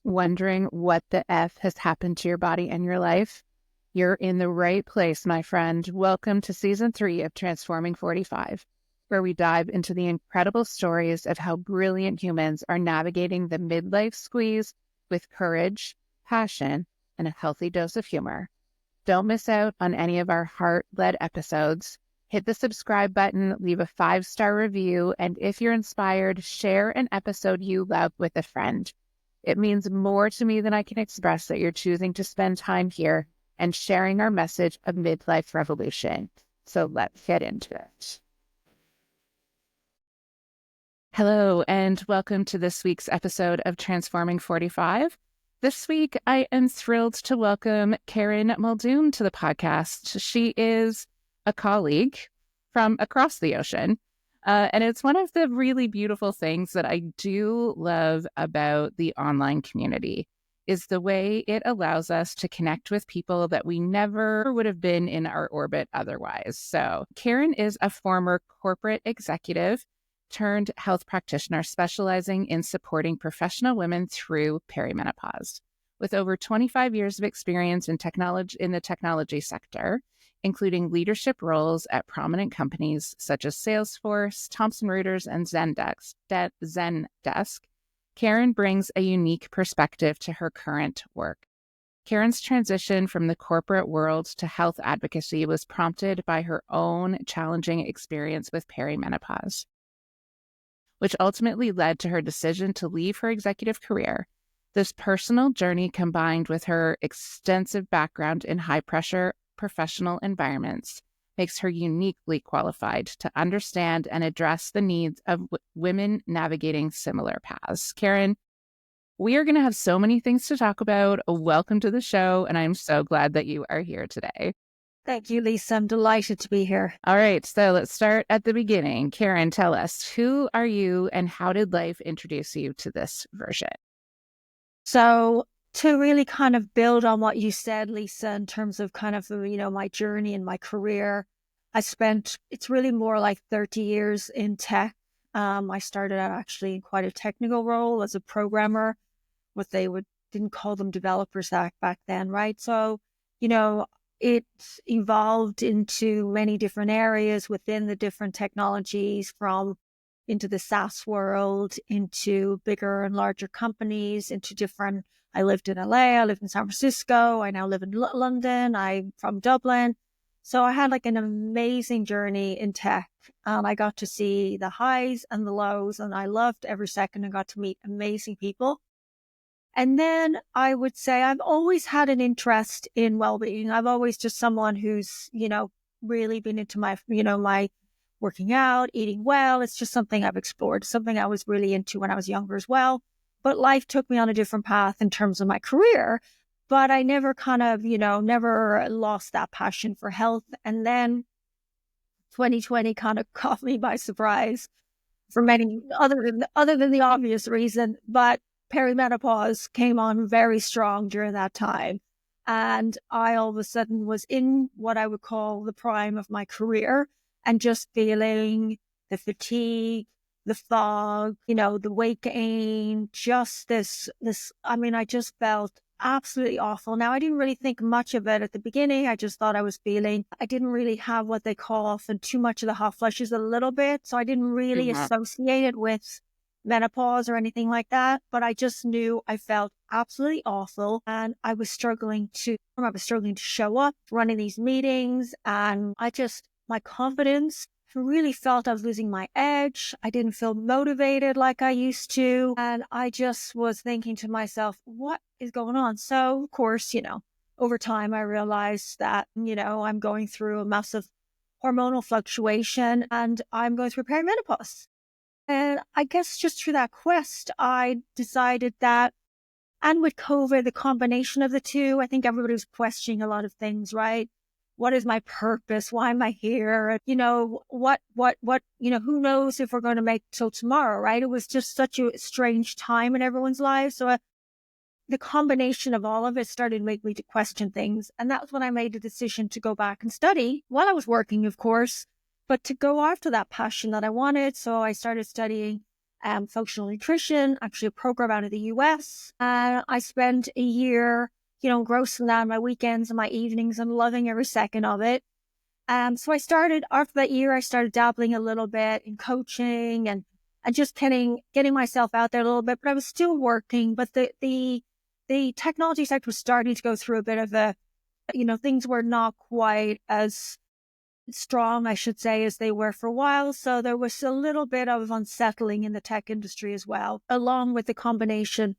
Wondering what the F has happened to your body and your life? You're in the right place, my friend. Welcome to Season 3 of Transforming 45, where we dive into the incredible stories of how brilliant humans are navigating the midlife squeeze with courage, passion, and a healthy dose of humor. Don't miss out on any of our heart-led episodes. Hit the subscribe button, leave a 5-star review, and if you're inspired, share an episode you love with a friend. It means more to me than I can express that you're choosing to spend time here and sharing our message of midlife revolution. So let's get into it. Hello, and welcome to this week's episode of Transforming 45. This week, I am thrilled to welcome Karen Muldoon to the podcast. She is a colleague from across the ocean. And it's one of the really beautiful things that I do love about the online community is the way it allows us to connect with people that we never would have been in our orbit otherwise. So Karen is a former corporate executive turned health practitioner specializing in supporting professional women through perimenopause. With over 25 years of experience in the technology sector, including leadership roles at prominent companies such as Salesforce, Thomson Reuters, and Zendesk, Karen brings a unique perspective to her current work. Karen's transition from the corporate world to health advocacy was prompted by her own challenging experience with perimenopause, which ultimately led to her decision to leave her executive career. This personal journey, combined with her extensive background in high-pressure professional environments, makes her uniquely qualified to understand and address the needs of women navigating similar paths. Karen, we are going to have so many things to talk about. Welcome to the show, and I'm so glad that you are here today. Thank you, Lisa. I'm delighted to be here. All right, so let's start at the beginning. Karen, tell us, who are you and how did life introduce you to this version? So to really kind of build on what you said, Lisa, in terms of kind of, my journey and my career, it's really more like 30 years in tech. I started out actually in quite a technical role as a programmer, didn't call them developers back then, right? So, it evolved into many different areas within the different technologies, into the SaaS world, into bigger and larger companies, I lived in LA, I lived in San Francisco, I now live in London, I'm from Dublin. So I had like an amazing journey in tech, and I got to see the highs and the lows, and I loved every second and got to meet amazing people. And then I would say I've always had an interest in well-being. I've always just someone who's, really been into my working out, eating well. It's just something I've explored, something I was really into when I was younger as well. But life took me on a different path in terms of my career. But I never never lost that passion for health. And then 2020 kind of caught me by surprise for many other than the obvious reason. But perimenopause came on very strong during that time. And I all of a sudden was in what I would call the prime of my career and just feeling the fatigue, the fog, the weight gain, just I just felt absolutely awful. Now, I didn't really think much of it at the beginning. I just thought I didn't really have what they call often too much of the hot flushes a little bit. So I didn't really associate it with menopause or anything like that. But I just knew I felt absolutely awful. And I was struggling to show up, running these meetings. And my confidence, I really felt I was losing my edge. I didn't feel motivated like I used to. And I just was thinking to myself, what is going on? So, of course, over time, I realized that, I'm going through a massive hormonal fluctuation and I'm going through perimenopause. And I guess just through that quest, I decided that, and with COVID, the combination of the two, I think everybody was questioning a lot of things, right? What is my purpose? Why am I here? Who knows if we're going to make till tomorrow, right? It was just such a strange time in everyone's lives. So the combination of all of it started to make me to question things. And that's when I made the decision to go back and study while I was working, of course, but to go after that passion that I wanted. So I started studying functional nutrition, actually a program out of the US. I spent a year, engrossing that on my weekends and my evenings and loving every second of it. So after that year, I started dabbling a little bit in coaching and just getting myself out there a little bit, but I was still working. But the technology sector was starting to go through a bit of things were not quite as strong, I should say, as they were for a while. So there was a little bit of unsettling in the tech industry as well, along with the combination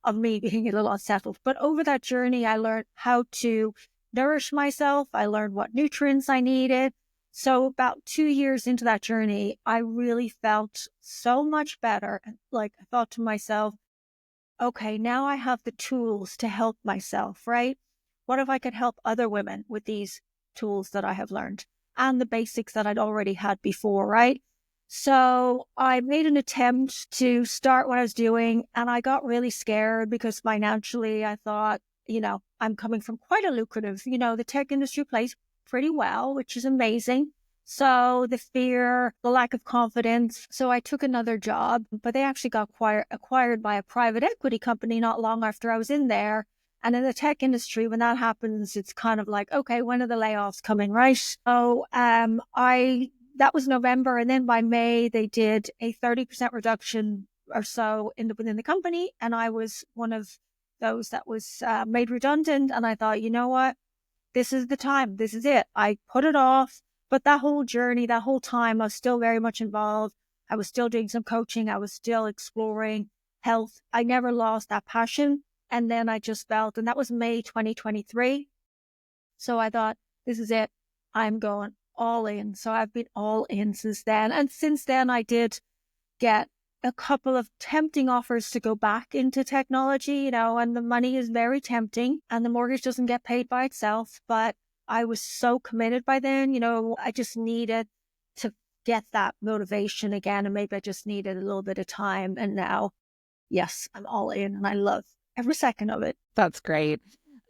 of me being a little unsettled. But over that journey, I learned how to nourish myself. I learned what nutrients I needed. So about 2 years into that journey, I really felt so much better. Like I thought to myself, okay, now I have the tools to help myself, right? What if I could help other women with these tools that I have learned and the basics that I'd already had before, right? So I made an attempt to start what I was doing, and I got really scared because financially I thought, I'm coming from quite a lucrative, the tech industry plays pretty well, which is amazing. So the fear, the lack of confidence. So I took another job, but they actually got acquired by a private equity company not long after I was in there. And in the tech industry, when that happens, it's kind of like, okay, when are the layoffs coming, right? So that was November. And then by May, they did a 30% reduction or so within the company. And I was one of those that was made redundant. And I thought, you know what? This is the time. This is it. I put it off. But that whole journey, that whole time, I was still very much involved. I was still doing some coaching. I was still exploring health. I never lost that passion. And then I just felt, and that was May 2023. So I thought, this is it. I'm going all in. So I've been all in since then. And since then, I did get a couple of tempting offers to go back into technology, and the money is very tempting and the mortgage doesn't get paid by itself. But I was so committed by then, I just needed to get that motivation again. And maybe I just needed a little bit of time. And now, yes, I'm all in and I love every second of it. That's great.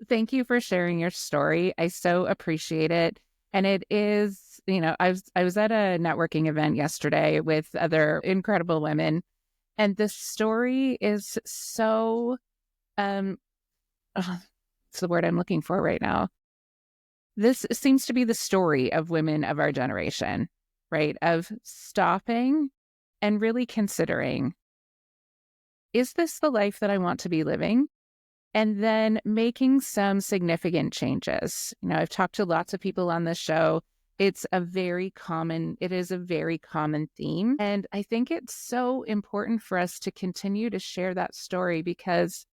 Thank you for sharing your story. I so appreciate it. And it is, I was at a networking event yesterday with other incredible women, and the story is so, it's the word I'm looking for right now. This seems to be the story of women of our generation, right? Of stopping and really considering, is this the life that I want to be living? And then making some significant changes. I've talked to lots of people on this show. It is a very common theme. And I think it's so important for us to continue to share that story because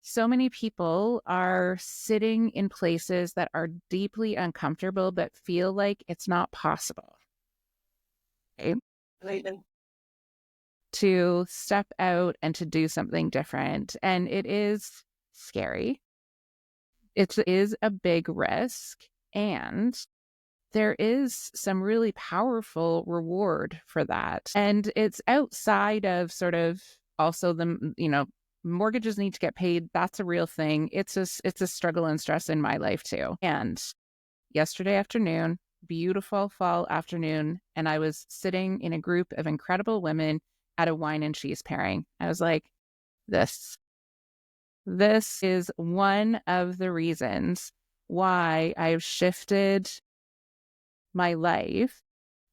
so many people are sitting in places that are deeply uncomfortable, but feel like it's not possible. Okay? To step out and to do something different. And it is scary. It is a big risk, and there is some really powerful reward for that. And it's outside of sort of also the, mortgages need to get paid. That's a real thing. It's a struggle and stress in my life too. And yesterday afternoon, beautiful fall afternoon, and I was sitting in a group of incredible women at a wine and cheese pairing. I was like, this is one of the reasons why I've shifted my life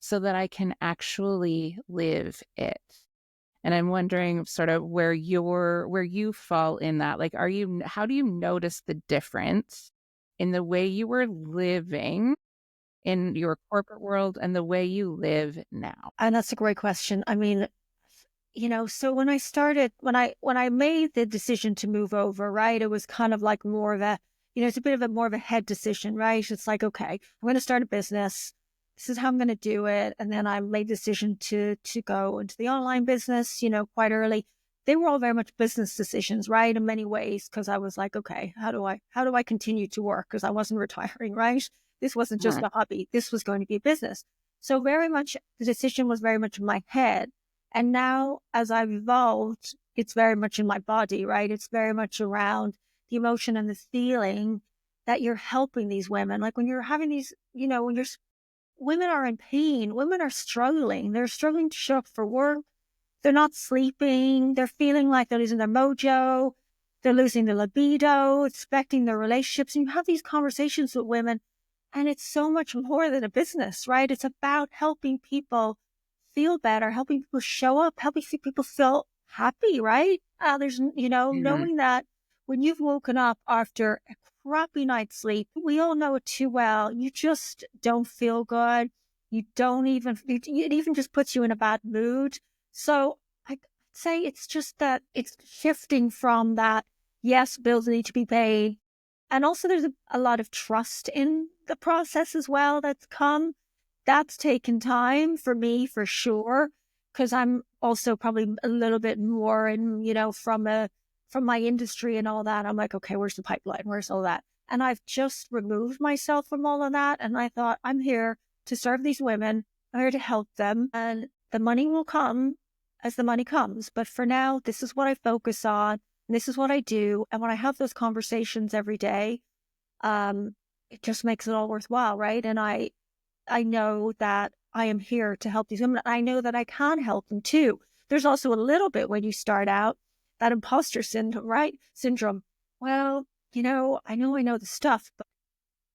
so that I can actually live it. And I'm wondering sort of where you fall in that. Like, how do you notice the difference in the way you were living in your corporate world and the way you live now? And that's a great question. I mean, so when I made the decision to move over, right, it was kind of like more of a, it's a bit of a more of a head decision, right? It's like, okay, I'm going to start a business. This is how I'm going to do it. And then I made the decision to go into the online business, quite early. They were all very much business decisions, right? In many ways, because I was like, okay, how do I continue to work? Because I wasn't retiring, right? This wasn't just a hobby. This was going to be a business. So very much the decision was very much in my head. And now as I've evolved, it's very much in my body, right? It's very much around the emotion and the feeling that you're helping these women. Like when you're having these, women are in pain, women are struggling. They're struggling to show up for work. they're not sleeping, they're feeling like they're losing their mojo, they're losing their libido, it's affecting their relationships. And you have these conversations with women, and it's so much more than a business, right? It's about helping people feel better, helping people show up, helping people feel happy, right? There's, Mhm. knowing that when you've woken up after a crappy night's sleep, we all know it too well. You just don't feel good. You don't even, it even just puts you in a bad mood. So I'd say it's just that it's shifting from that, yes, bills need to be paid. And also there's a lot of trust in the process as well that's come. That's taken time for me for sure, because I'm also probably a little bit more in, from my industry and all that. I'm like, okay, where's the pipeline? Where's all that? And I've just removed myself from all of that. And I thought, I'm here to serve these women. I'm here to help them. And the money will come as the money comes. But for now, this is what I focus on. And this is what I do. And when I have those conversations every day, um, it just makes it all worthwhile, right? And I know that I am here to help these women. I know that I can help them too. There's also a little bit when you start out, that imposter syndrome, right? Syndrome. Well, I know the stuff, but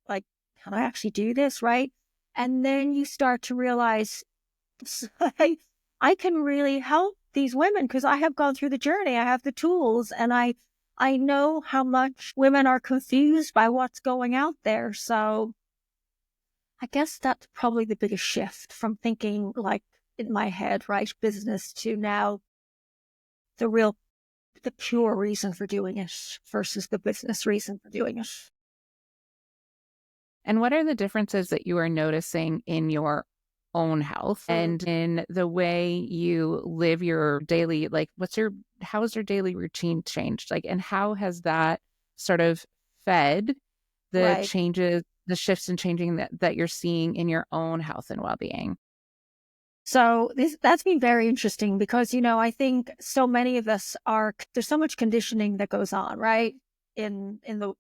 like, can I actually do this, right? And then you start to realize I, I can really help these women because I have gone through the journey. I have the tools, and I know how much women are confused by what's going out there. So I guess that's probably the biggest shift from thinking like in my head, right, business, to now the real, the pure reason for doing it versus the business reason for doing it. And what are the differences that you are noticing in your own health and in the way you live your daily, like how has your daily routine changed? Like, and how has that sort of fed the Right. changes, the shifts and changing that you're seeing in your own health and well-being? So that's been very interesting because, I think so many of us there's so much conditioning that goes on, right? In the,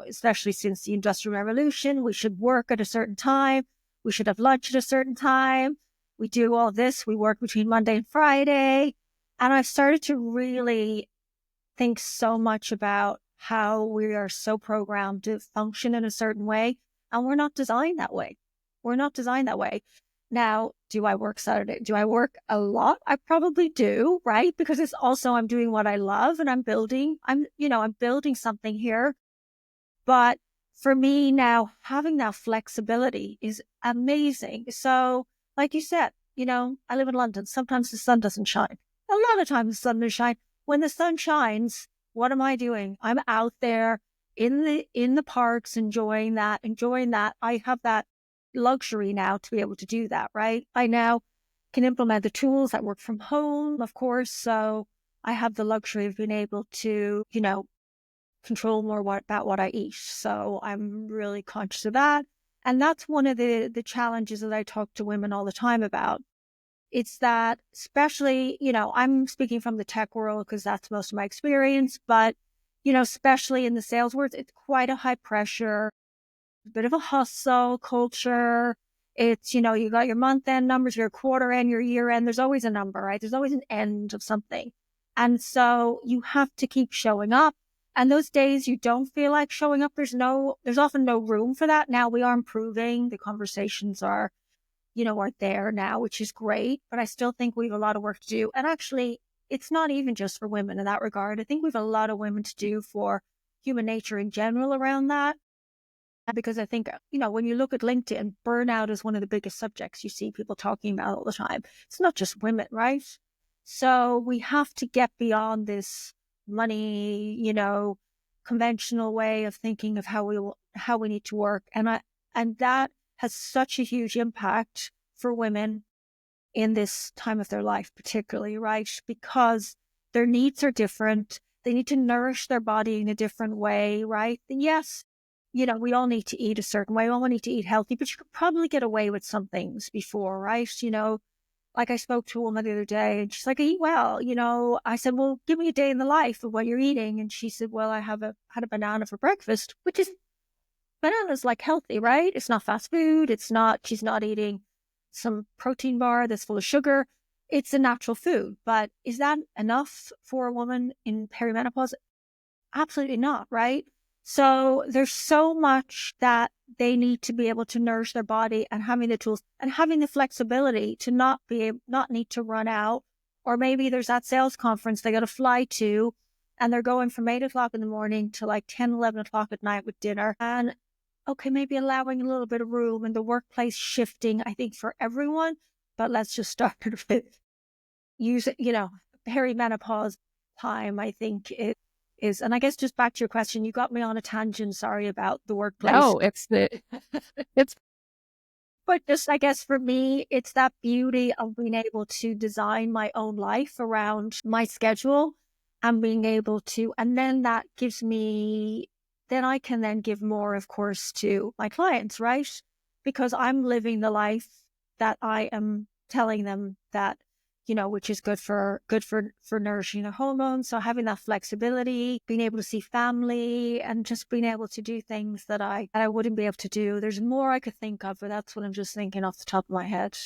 especially since the Industrial Revolution, we should work at a certain time. We should have lunch at a certain time. We do all this. We work between Monday and Friday. And I've started to really think so much about how we are so programmed to function in a certain way. And we're not designed that way. We're not designed that way. Now, do I work Saturday? Do I work a lot? I probably do, right? Because it's also, I'm doing what I love and I'm building something here. But for me now, having that flexibility is amazing. So, like you said, I live in London. Sometimes the sun doesn't shine. A lot of times the sun doesn't shine. When the sun shines, what am I doing? I'm out there in the parks enjoying that. I have that luxury now to be able to do that, right? I now can implement the tools that work from home, of course. So I have the luxury of being able to, control more about what I eat. So I'm really conscious of that. And that's one of the challenges that I talk to women all the time about. It's that, especially, I'm speaking from the tech world because that's most of my experience, but, especially in the sales world, it's quite a high pressure, a bit of a hustle culture. It's, you got your month end numbers, your quarter end, your year end. There's always a number, right? There's always an end of something. And so you have to keep showing up. And those days you don't feel like showing up, there's often no room for that. Now we are improving. The conversations are there now, which is great. But I still think we have a lot of work to do. And actually, it's not even just for women in that regard. I think we have a lot of women to do for human nature in general around that. Because I think, when you look at LinkedIn, burnout is one of the biggest subjects you see people talking about all the time. It's not just women, right? So we have to get beyond this money, conventional way of thinking of how we need to work. And that has such a huge impact for women in this time of their life, particularly, right? Because their needs are different. They need to nourish their body in a different way, right? And yes, we all need to eat a certain way. We all need to eat healthy, but you could probably get away with some things before, right? Like I spoke to a woman the other day and she's like, I eat well. I said, well, give me a day in the life of what you're eating. And she said, well, I had a banana for breakfast, which is, banana's like healthy, right? It's not fast food. She's not eating some protein bar that's full of sugar. it's a natural food. But is that enough for a woman in perimenopause? Absolutely not, right? So there's so much that they need to be able to nourish their body, and having the tools and having the flexibility to not need to run out. Or maybe there's that sales conference they got to fly to, and they're going from 8 o'clock in the morning to like 10, 11 o'clock at night with dinner. And okay, maybe allowing a little bit of room and the workplace shifting, I think, for everyone. But let's just start with use it, perimenopause time, I think it is. And I guess just back to your question, you got me on a tangent. Sorry about the workplace. No, it's But just, I guess for me, it's that beauty of being able to design my own life around my schedule and being able to, and then that gives me, then I can then give more, of course, to my clients, right? Because I'm living the life that I am telling them that, which is good for nourishing the hormones. So having that flexibility, being able to see family, and just being able to do things that I wouldn't be able to do. There's more I could think of, but that's what I'm just thinking off the top of my head.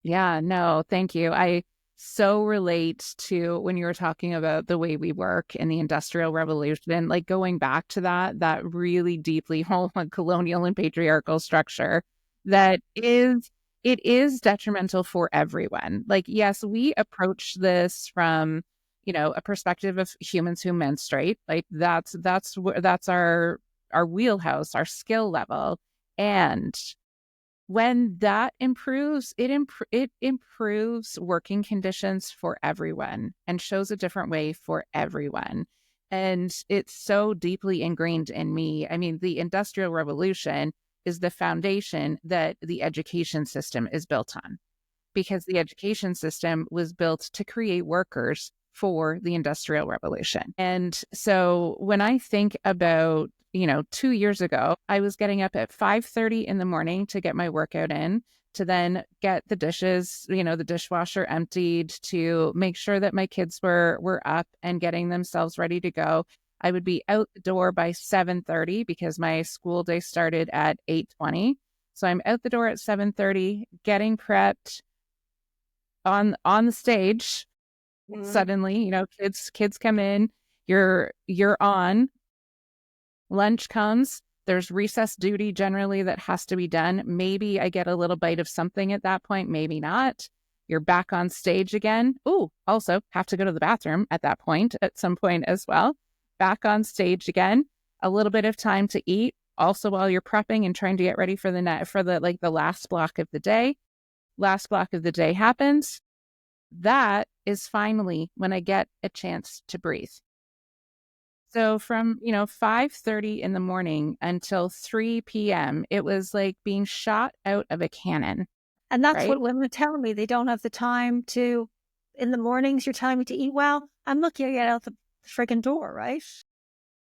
Yeah, no, thank you. I so relate to when you were talking about the way we work in the Industrial Revolution, like going back to that really deeply colonial and patriarchal structure that it is detrimental for everyone. Like, yes, we approach this from, a perspective of humans who menstruate. Like that's our wheelhouse, our skill level. And when that improves, it improves working conditions for everyone and shows a different way for everyone. And it's so deeply ingrained in me. I mean, the Industrial Revolution is the foundation that the education system is built on, because the education system was built to create workers for the Industrial Revolution. And so when I think about 2 years ago, I was getting up at 5:30 in the morning to get my workout in, to then get the dishes, the dishwasher emptied, to make sure that my kids were up and getting themselves ready to go. I would be out the door by 7:30 because my school day started at 8:20. So I'm out the door at 7:30, getting prepped on the stage. Suddenly, kids come in, you're on. Lunch comes, there's recess duty generally that has to be done. Maybe I get a little bite of something at that point, maybe not. You're back on stage again. Ooh, also have to go to the bathroom at that point, at some point as well. Back on stage again, a little bit of time to eat. Also, while you're prepping and trying to get ready for the last block of the day. Last block of the day happens. That is finally when I get a chance to breathe. So from, 5:30 in the morning until 3 p.m., it was like being shot out of a cannon. And that's right? what women are telling me. They don't have the time to, in the mornings, you're telling me to eat well. I'm looking to get out the friggin' door, right?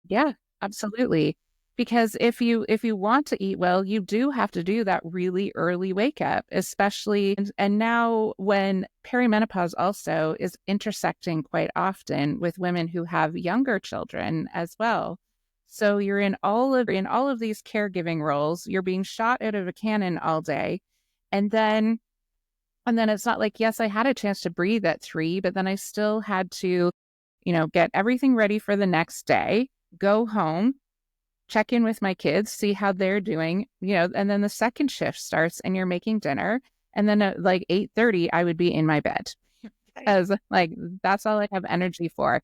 Yeah, absolutely. Because if you want to eat well, you do have to do that really early wake up, especially and now when perimenopause also is intersecting quite often with women who have younger children as well. So you're in all of these caregiving roles, you're being shot out of a cannon all day. And then it's not like, yes, I had a chance to breathe at 3, but then I still had to, get everything ready for the next day, go home, check in with my kids, see how they're doing, and then the second shift starts and you're making dinner. And then at like 8:30, I would be in my bed as like, that's all I have energy for.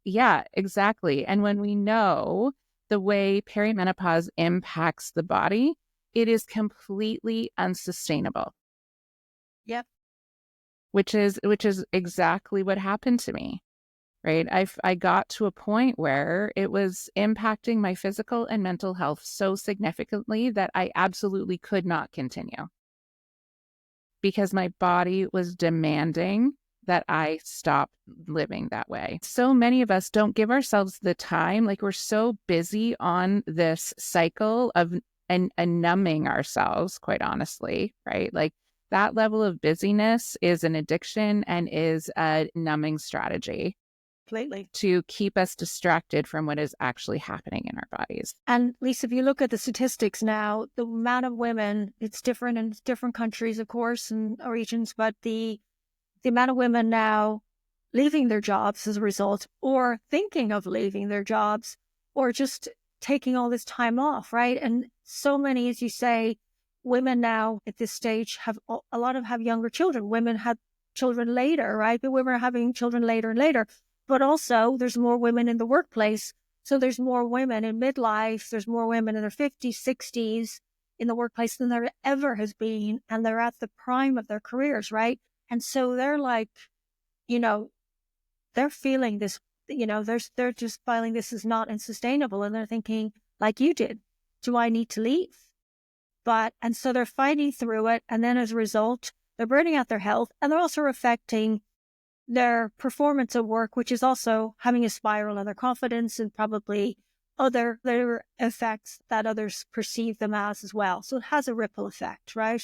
Yeah, exactly. And when we know the way perimenopause impacts the body, it is completely unsustainable. Yep. Which is exactly what happened to me. Right. I got to a point where it was impacting my physical and mental health so significantly that I absolutely could not continue because my body was demanding that I stop living that way. So many of us don't give ourselves the time. Like, we're so busy on this cycle of and numbing ourselves, quite honestly, right? Like, that level of busyness is an addiction and is a numbing strategy. Completely. To keep us distracted from what is actually happening in our bodies. And Lisa, if you look at the statistics now, the amount of women, it's different in different countries, of course, and regions, but the the amount of women now leaving their jobs as a result, or thinking of leaving their jobs, or just taking all this time off, right? And so many, as you say, women now at this stage have a lot of have younger children. Women had children later, right? But women are having children later and later. But also there's more women in the workplace. So there's more women in midlife. There's more women in their 50s, 60s in the workplace than there ever has been. And they're at the prime of their careers, right? And so they're like, you know, they're feeling this, they're just feeling this is not unsustainable. And they're thinking, like you did, do I need to leave? And so they're fighting through it. And then as a result, they're burning out their health, and they're also affecting their performance at work, which is also having a spiral on their confidence and probably other effects that others perceive them as well. So it has a ripple effect, right?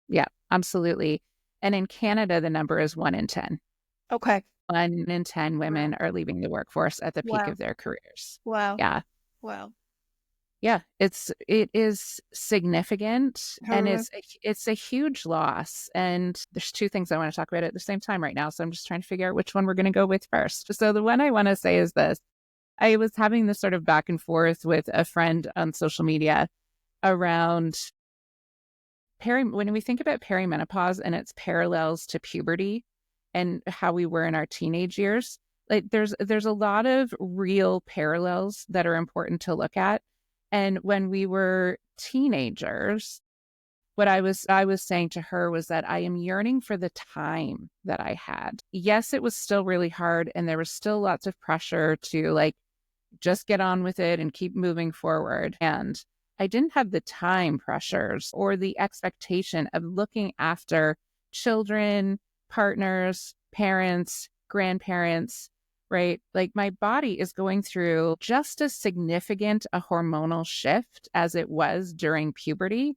Yeah, absolutely. And in Canada, the number is 1 in 10. Okay. 1 in 10 women are leaving the workforce at the peak Wow. of their careers. Wow. Yeah. Wow. Yeah, it is significant, and Horrific. it's a huge loss. And there's two things I want to talk about at the same time right now. So I'm just trying to figure out which one we're going to go with first. So the one I want to say is this. I was having this sort of back and forth with a friend on social media around when we think about perimenopause and its parallels to puberty and how we were in our teenage years. Like there's a lot of real parallels that are important to look at. And when we were teenagers, what I was saying to her was that I am yearning for the time that I had. Yes, it was still really hard, and there was still lots of pressure to like just get on with it and keep moving forward. And I didn't have the time pressures or the expectation of looking after children, partners, parents, grandparents, right? Like my body is going through just as significant a hormonal shift as it was during puberty.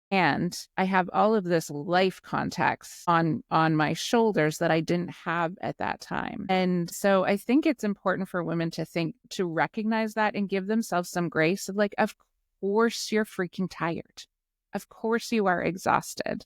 And I have all of this life context on my shoulders that I didn't have at that time. And so I think it's important for women to recognize that and give themselves some grace of like, of course you're freaking tired. Of course you are exhausted.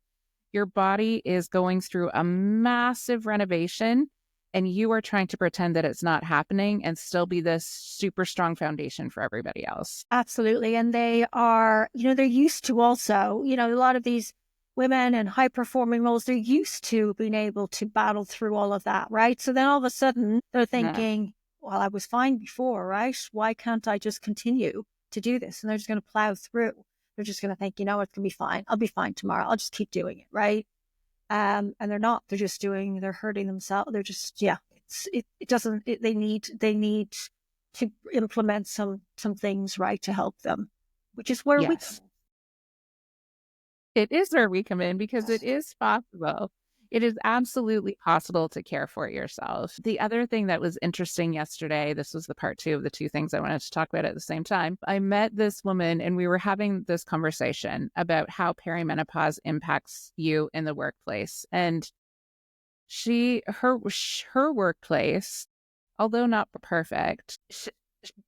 Your body is going through a massive renovation, and you are trying to pretend that it's not happening and still be this super strong foundation for everybody else. Absolutely. And they are, they're used to also, a lot of these women in high performing roles, they're used to being able to battle through all of that, right? So then all of a sudden they're thinking, well, I was fine before, right? Why can't I just continue to do this? And they're just going to plow through. They're just going to think, it's going to be fine. I'll be fine tomorrow. I'll just keep doing it, right? And they're not. They're hurting themselves. They're just, they need to implement some things, right, to help them, which is where we come Yes. It is where we come in because it is possible. It is absolutely possible to care for yourself. The other thing that was interesting yesterday, this was the part 2 of the 2 things I wanted to talk about at the same time. I met this woman and we were having this conversation about how perimenopause impacts you in the workplace. And her workplace, although not perfect,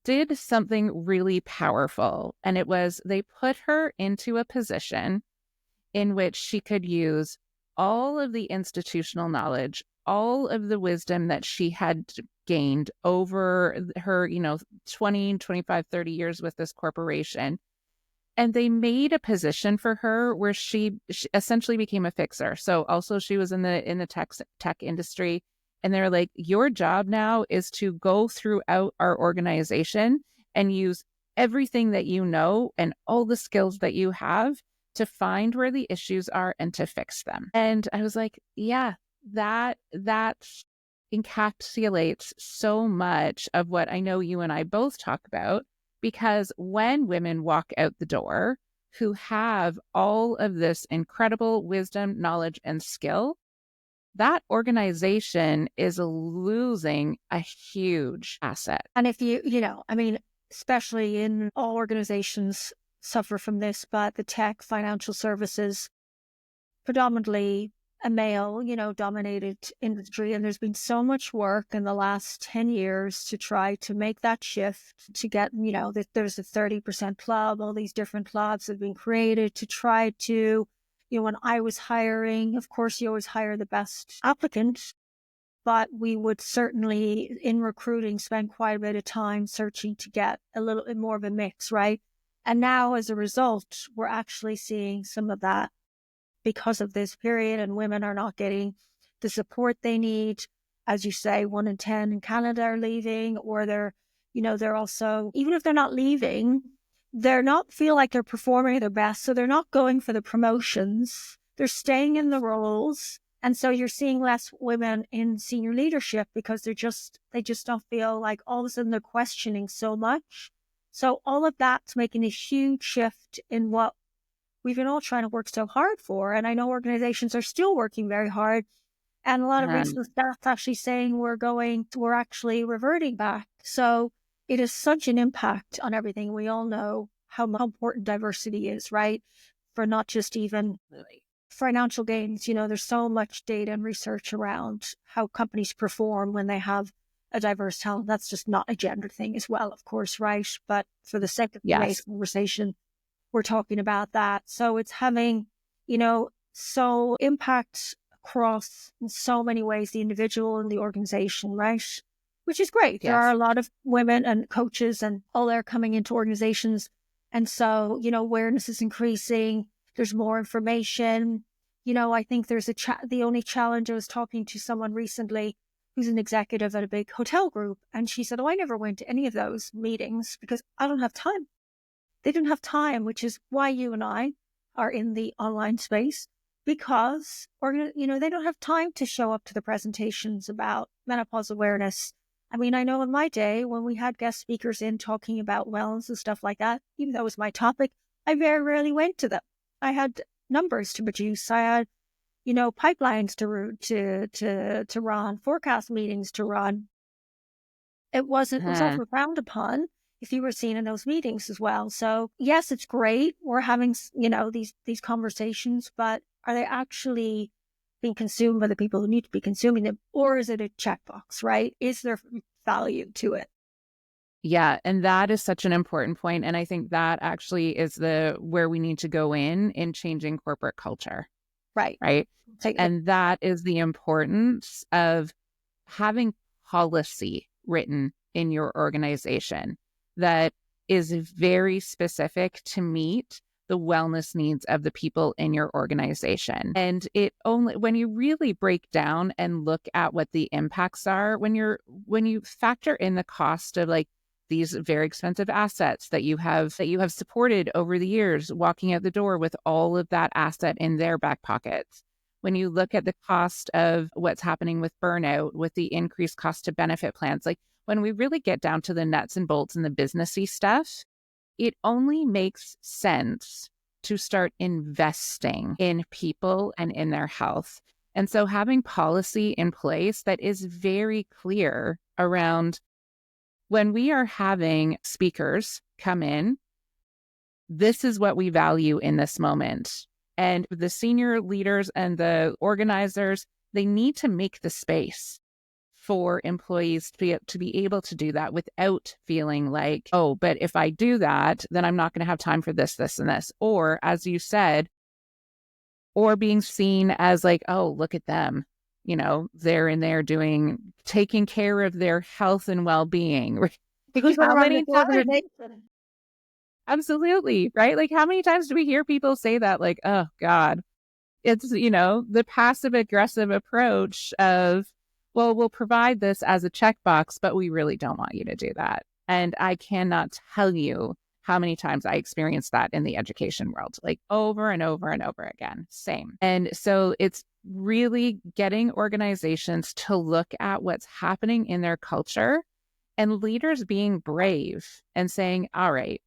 did something really powerful. And it was they put her into a position in which she could use all of the institutional knowledge, all of the wisdom that she had gained over her, 20, 25, 30 years with this corporation. And they made a position for her where she essentially became a fixer. So also she was in the tech industry. And they're like, your job now is to go throughout our organization and use everything that you know and all the skills that you have to find where the issues are and to fix them. And I was like, yeah, that encapsulates so much of what I know you and I both talk about, because when women walk out the door who have all of this incredible wisdom, knowledge, and skill, that organization is losing a huge asset. And if especially in all organizations suffer from this, but the tech, financial services, predominantly a male, dominated industry. And there's been so much work in the last 10 years to try to make that shift to get, there's a 30% club, all these different clubs have been created to try to when I was hiring, of course, you always hire the best applicant, but we would certainly, in recruiting, spend quite a bit of time searching to get a little bit more of a mix, right? And now, as a result, we're actually seeing some of that because of this period, and women are not getting the support they need. As you say, 1 in 10 in Canada are leaving, or they're also, even if they're not leaving, they're not feel like they're performing their best. So they're not going for the promotions. They're staying in the roles. And so you're seeing less women in senior leadership because they just don't feel like all of a sudden they're questioning so much. So all of that's making a huge shift in what we've been all trying to work so hard for. And I know organizations are still working very hard. And a lot of recent stats actually saying we're actually reverting back. So it is such an impact on everything. We all know how important diversity is, right? For not just even financial gains. There's so much data and research around how companies perform when they have a diverse talent. That's just not a gender thing as well, of course, right? But for the sake of today's conversation, we're talking about that. So it's having, so impact across in so many ways, the individual and the organization, right? Which is great. There are a lot of women and coaches and all that are coming into organizations. And so, awareness is increasing. There's more information. I think there's the only challenge, I was talking to someone recently who's an executive at a big hotel group. And she said, I never went to any of those meetings because I don't have time. They didn't have time, which is why you and I are in the online space, because they don't have time to show up to the presentations about menopause awareness. I mean, I know in my day when we had guest speakers in talking about wellness and stuff like that, even though it was my topic, I very rarely went to them. I had numbers to produce. I had, pipelines to run, forecast meetings to run. It was also frowned upon if you were seen in those meetings as well. So yes, it's great. We're having, these conversations, but are they actually being consumed by the people who need to be consuming them? Or is it a checkbox, right? Is there value to it? Yeah. And that is such an important point. And I think that actually is where we need to go in changing corporate culture. Right. Right. And that is the importance of having policy written in your organization that is very specific to meet the wellness needs of the people in your organization. And when you really break down and look at what the impacts are, when you factor in the cost of like these very expensive assets that you have supported over the years, walking out the door with all of that asset in their back pockets. When you look at the cost of what's happening with burnout, with the increased cost to benefit plans, like when we really get down to the nuts and bolts and the businessy stuff, it only makes sense to start investing in people and in their health. And so having policy in place that is very clear around when we are having speakers come in, this is what we value in this moment. And the senior leaders and the organizers, they need to make the space for employees to be able to do that without feeling like, oh, but if I do that, then I'm not going to have time for this, this, and this. Or as you said, or being seen as like, oh, look at them. They're in there taking care of their health and well-being. Because how many times? Absolutely. Right. Like how many times do we hear people say that? Like, oh God, it's, the passive aggressive approach of, well, we'll provide this as a checkbox, but we really don't want you to do that. And I cannot tell you how many times I experienced that in the education world, like over and over and over again. Same. And so it's really getting organizations to look at what's happening in their culture and leaders being brave and saying, all right,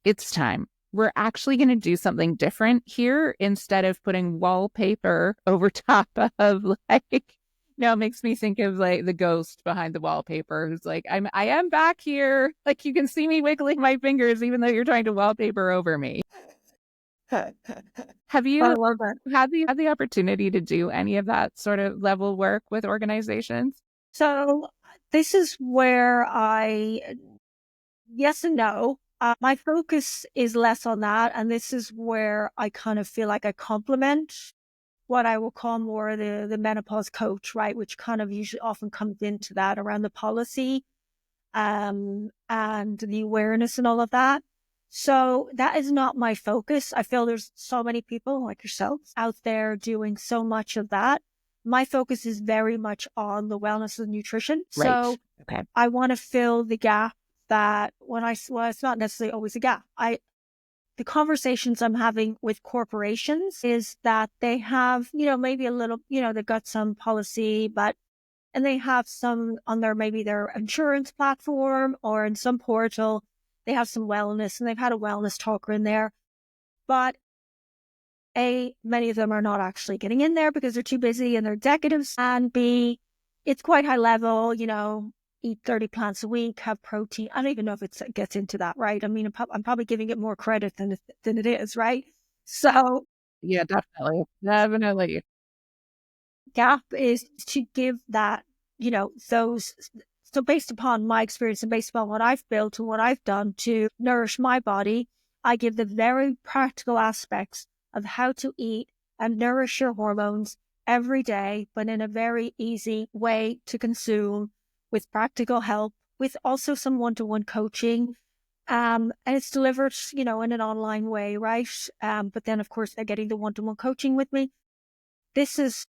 it's time. We're actually going to do something different here instead of putting wallpaper over top of it makes me think of like the ghost behind the wallpaper who's like, I am back here. Like you can see me wiggling my fingers, even though you're trying to wallpaper over me. Have you had the opportunity to do any of that sort of level work with organizations? So this is where yes and no. My focus is less on that. And this is where I kind of feel like I complement what I will call more the menopause coach, right? Which kind of usually often comes into that around the policy and the awareness and all of that. So that is not my focus. I feel there's so many people like yourselves out there doing so much of that. My focus is very much on the wellness and nutrition. Right. So Okay. I want to fill the gap that well, it's not necessarily always a gap. The conversations I'm having with corporations is that they have, maybe a little, they've got some policy, and they have some on maybe their insurance platform or in some portal, they have some wellness and they've had a wellness talker in there. But many of them are not actually getting in there because they're too busy and they're executives. And B, it's quite high level, eat 30 plants a week, have protein. I don't even know if it gets into that, right? I mean, I'm probably giving it more credit than it is, right? So Yeah, definitely. Definitely. gap is to give that, those. So based upon my experience and based upon what I've built and what I've done to nourish my body, I give the very practical aspects of how to eat and nourish your hormones every day, but in a very easy way to consume with practical help, with also some one-to-one coaching. And it's delivered, in an online way, right? But then, of course, they're getting the one-to-one coaching with me. This is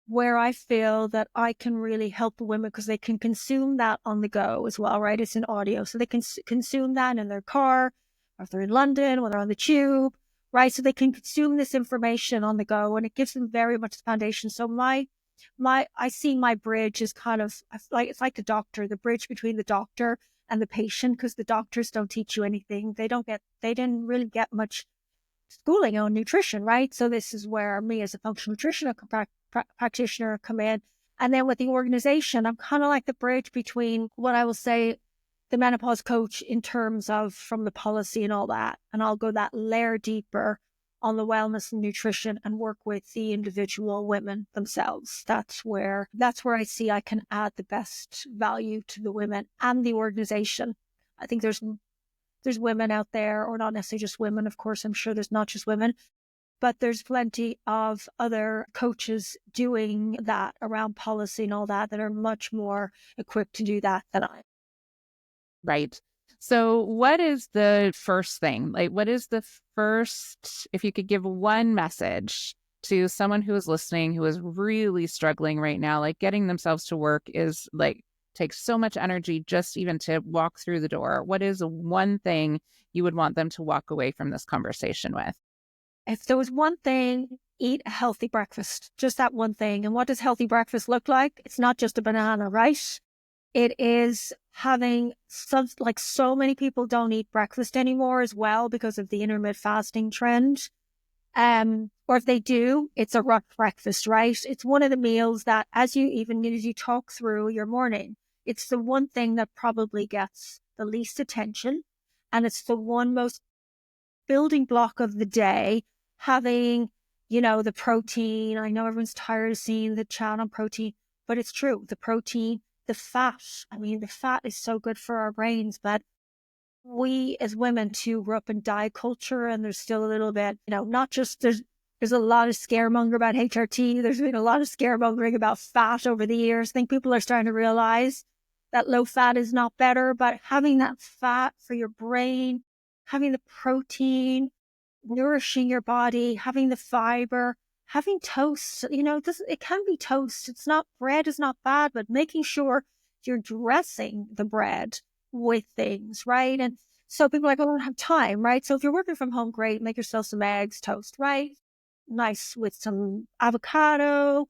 where I feel that I can really help the women because they can consume that on the go as well, right? It's an audio. So they can consume that in their car, or if they're in London, when they're on the tube, right? So they can consume this information on the go and it gives them very much the foundation. So I see my bridge as kind of like, it's like the doctor, the bridge between the doctor and the patient, because the doctors don't teach you anything. They didn't really get much schooling on nutrition, right? So this is where me as a functional nutrition practitioner come in. And then with the organization, I'm kind of like the bridge between what I will say the menopause coach in terms of from the policy and all that. And I'll go that layer deeper on the wellness and nutrition and work with the individual women themselves. That's where I see I can add the best value to the women and the organization. I think there's women out there, or not necessarily just women. Of course, I'm sure there's not just women, but there's plenty of other coaches doing that around policy and all that are much more equipped to do that than I. Right. So what is the first thing? Like, what is the first, if you could give one message to someone who is listening, who is really struggling right now, like getting themselves to work is like, takes so much energy just even to walk through the door. What is one thing you would want them to walk away from this conversation with? If there was one thing, eat a healthy breakfast, just that one thing. And what does healthy breakfast look like? It's not just a banana, right? It is having like so many people don't eat breakfast anymore as well because of the intermittent fasting trend. Or if they do, it's a rough breakfast, right? It's one of the meals that as you talk through your morning, it's the one thing that probably gets the least attention. And it's the one most building block of the day, having, the protein. I know everyone's tired of seeing the chat on protein, but it's true. The protein, the fat. I mean, the fat is so good for our brains, but we as women too grew up in diet culture, and there's still a little bit, not just there's a lot of scaremonger about HRT. There's been a lot of scaremongering about fat over the years. I think people are starting to realize that low fat is not better, but having that fat for your brain, having the protein, nourishing your body, having the fiber, having toast, it can be toast. It's not, bread is not bad, but making sure you're dressing the bread with things, right? And so people are like, oh, I don't have time, right? So if you're working from home, great, make yourself some eggs, toast, right? Nice with some avocado,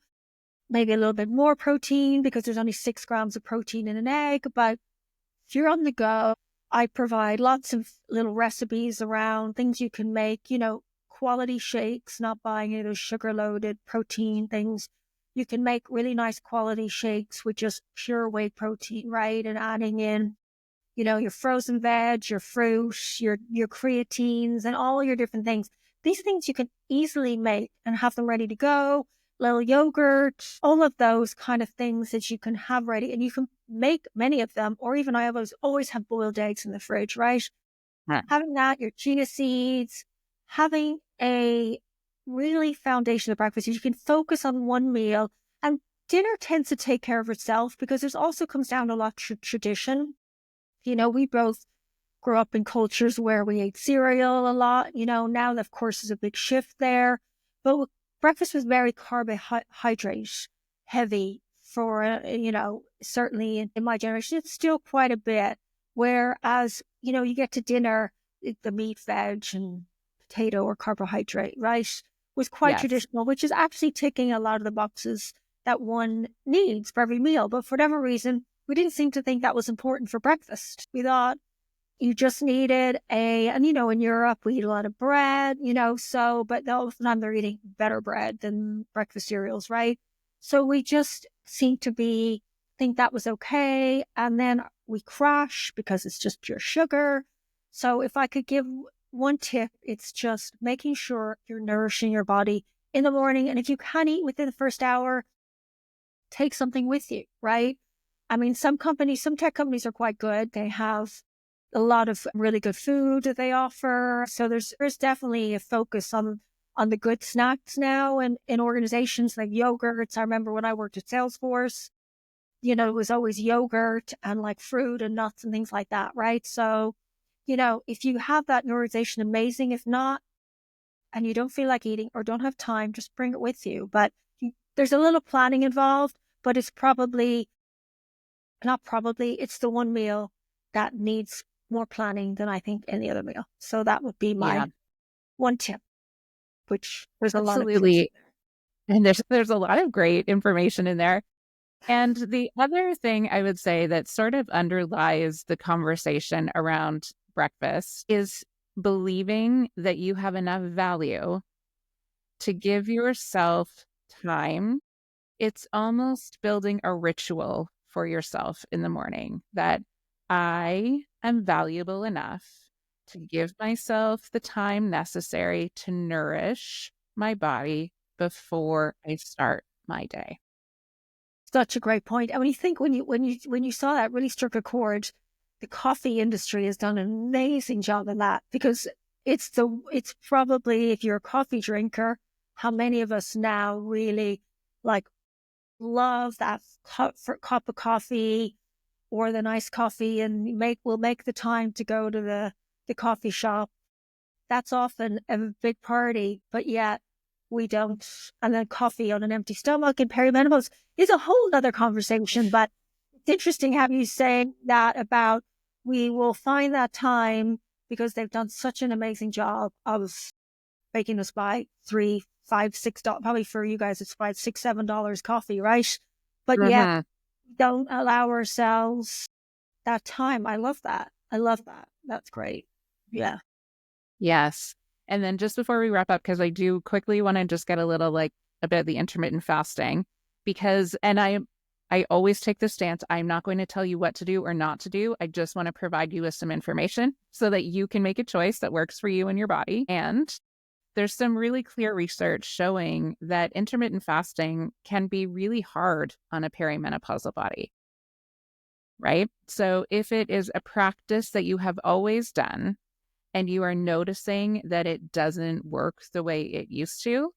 maybe a little bit more protein because there's only 6 grams of protein in an egg. But if you're on the go, I provide lots of little recipes around things you can make, quality shakes, not buying any of those sugar-loaded protein things. You can make really nice quality shakes with just pure whey protein, right? And adding in, your frozen veg, your fruit, your creatines, and all your different things. These things you can easily make and have them ready to go. Little yogurt, all of those kind of things that you can have ready, and you can make many of them. Or even I always have boiled eggs in the fridge, right? Huh. Having that, your chia seeds, having a really foundational breakfast. You can focus on one meal, and dinner tends to take care of itself because it also comes down to a lot of tradition. We both grew up in cultures where we ate cereal a lot. Now, of course, there's a big shift there. But breakfast was very carbohydrate heavy for, certainly in my generation. It's still quite a bit. Whereas, you get to dinner, the meat, veg, and potato or carbohydrate, right, was quite Yes. traditional, which is actually ticking a lot of the boxes that one needs for every meal. But for whatever reason, we didn't seem to think that was important for breakfast. We thought you just needed and in Europe, we eat a lot of bread, but all of the time they're eating better bread than breakfast cereals, right? So we just seem to think that was okay. And then we crash because it's just pure sugar. So if I could give one tip, it's just making sure you're nourishing your body in the morning. And if you can't eat within the first hour, take something with you, right? I mean, some tech companies are quite good. They have a lot of really good food that they offer. So there's definitely a focus on the good snacks now, and in organizations like yogurts. I remember when I worked at Salesforce, it was always yogurt and like fruit and nuts and things like that, right? So, if you have that in your organization, amazing. If not, and you don't feel like eating or don't have time, just bring it with you. But there's a little planning involved, but it's it's the one meal that needs more planning than I think any other meal. So that would be Yeah, my one tip, which there's a lot of tips. absolutely. And there's a lot of great information in there. And the other thing I would say that sort of underlies the conversation around breakfast is believing that you have enough value to give yourself time. It's almost building a ritual for yourself in the morning that I am valuable enough to give myself the time necessary to nourish my body before I start my day. Such a great point. And when you think when you saw that, it really struck a chord. The coffee industry has done an amazing job in that, because it's probably, if you're a coffee drinker, how many of us now really like love that cup of coffee or the nice coffee, and will make the time to go to the coffee shop. That's often a big party, but yet we don't. And then coffee on an empty stomach and perimenopause is a whole other conversation. But it's interesting having you saying that about, we will find that time because they've done such an amazing job of making us buy $3, $5, $6. Probably for you guys, it's $5, $6, $7 coffee, right? But yet Mhm. don't allow ourselves that time. I love that. I love that. That's great. Yeah. Yes. And then just before we wrap up, because I do quickly want to just get a little about the intermittent fasting, because, and I always take the stance, I'm not going to tell you what to do or not to do. I just want to provide you with some information so that you can make a choice that works for you and your body. And there's some really clear research showing that intermittent fasting can be really hard on a perimenopausal body, right? So if it is a practice that you have always done and you are noticing that it doesn't work the way it used to,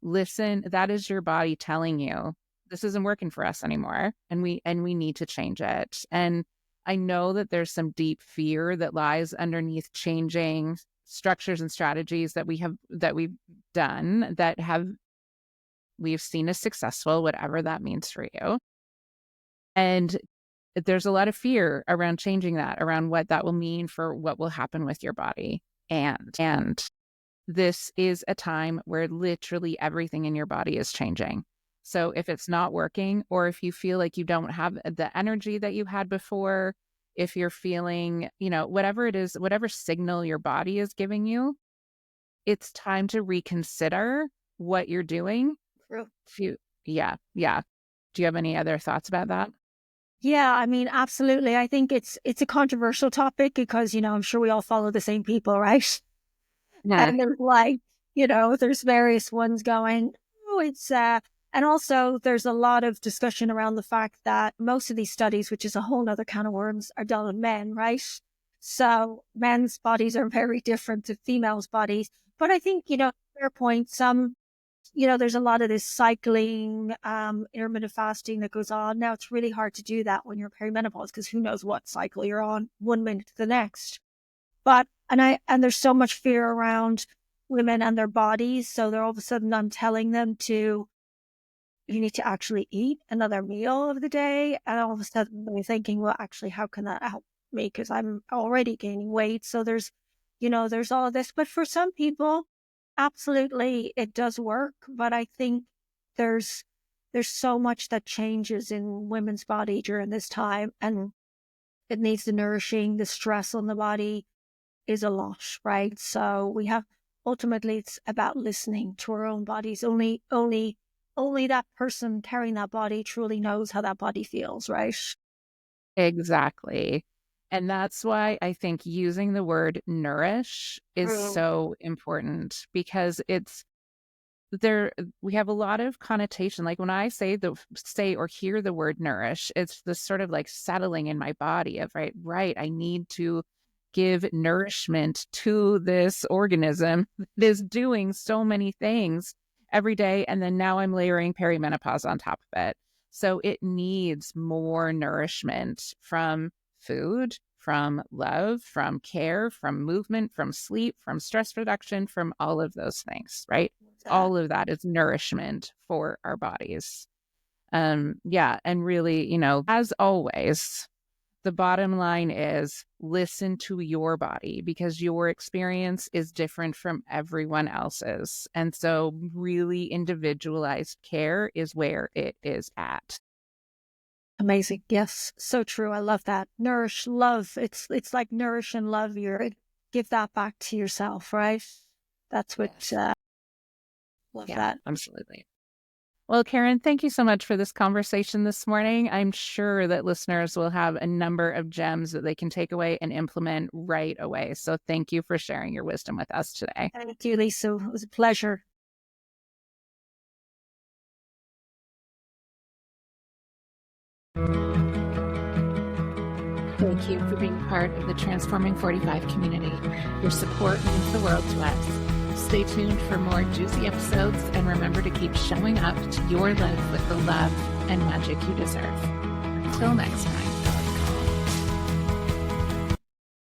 listen, that is your body telling you this isn't working for us anymore, and we need to change it. And I know that there's some deep fear that lies underneath changing structures and strategies that we've done we've seen as successful, whatever that means for you. And there's a lot of fear around changing that, around what that will mean for what will happen with your body. And this is a time where literally everything in your body is changing. So if it's not working, or if you feel like you don't have the energy that you had before, if you're feeling, whatever it is, whatever signal your body is giving you, it's time to reconsider what you're doing. True. Yeah. Do you have any other thoughts about that? Yeah, I mean, absolutely. I think it's a controversial topic because, I'm sure we all follow the same people, right? Yeah. And there's there's various ones going, oh, and also there's a lot of discussion around the fact that most of these studies, which is a whole nother can of worms, are done on men, right? So men's bodies are very different to females' bodies. But I think, fair point, there's a lot of this cycling, intermittent fasting that goes on. Now it's really hard to do that when you're perimenopause because who knows what cycle you're on 1 minute to the next. But, and there's so much fear around women and their bodies. So they're all of a sudden, I'm telling them you need to actually eat another meal of the day. And all of a sudden they're thinking, well, actually, how can that help me? Because I'm already gaining weight. So there's all of this. But for some people, absolutely, it does work. But I think there's so much that changes in women's body during this time. And it needs the nourishing, the stress on the body is a lot, right? So ultimately it's about listening to our own bodies. Only that person carrying that body truly knows how that body feels, right? Exactly. And that's why I think using the word nourish is so important, because we have a lot of connotation. Like when I say or hear the word nourish, it's this sort of like settling in my body of right, I need to give nourishment to this organism that is doing so many things every day. And then now I'm layering perimenopause on top of it. So it needs more nourishment from food, from love, from care, from movement, from sleep, from stress reduction, from all of those things, right? All of that is nourishment for our bodies. And really, as always, the bottom line is listen to your body, because your experience is different from everyone else's. And so really individualized care is where it is at. Amazing. Yes. So true. I love that. Nourish, love. It's like nourish and love. Give that back to yourself, right? That's what, love that. Absolutely. Well, Karen, thank you so much for this conversation this morning. I'm sure that listeners will have a number of gems that they can take away and implement right away. So thank you for sharing your wisdom with us today. Thank you, Lisa. It was a pleasure. Thank you for being part of the Transforming 45 community. Your support means the world to us. Stay tuned for more juicy episodes, and remember to keep showing up to your life with the love and magic you deserve. Until next time.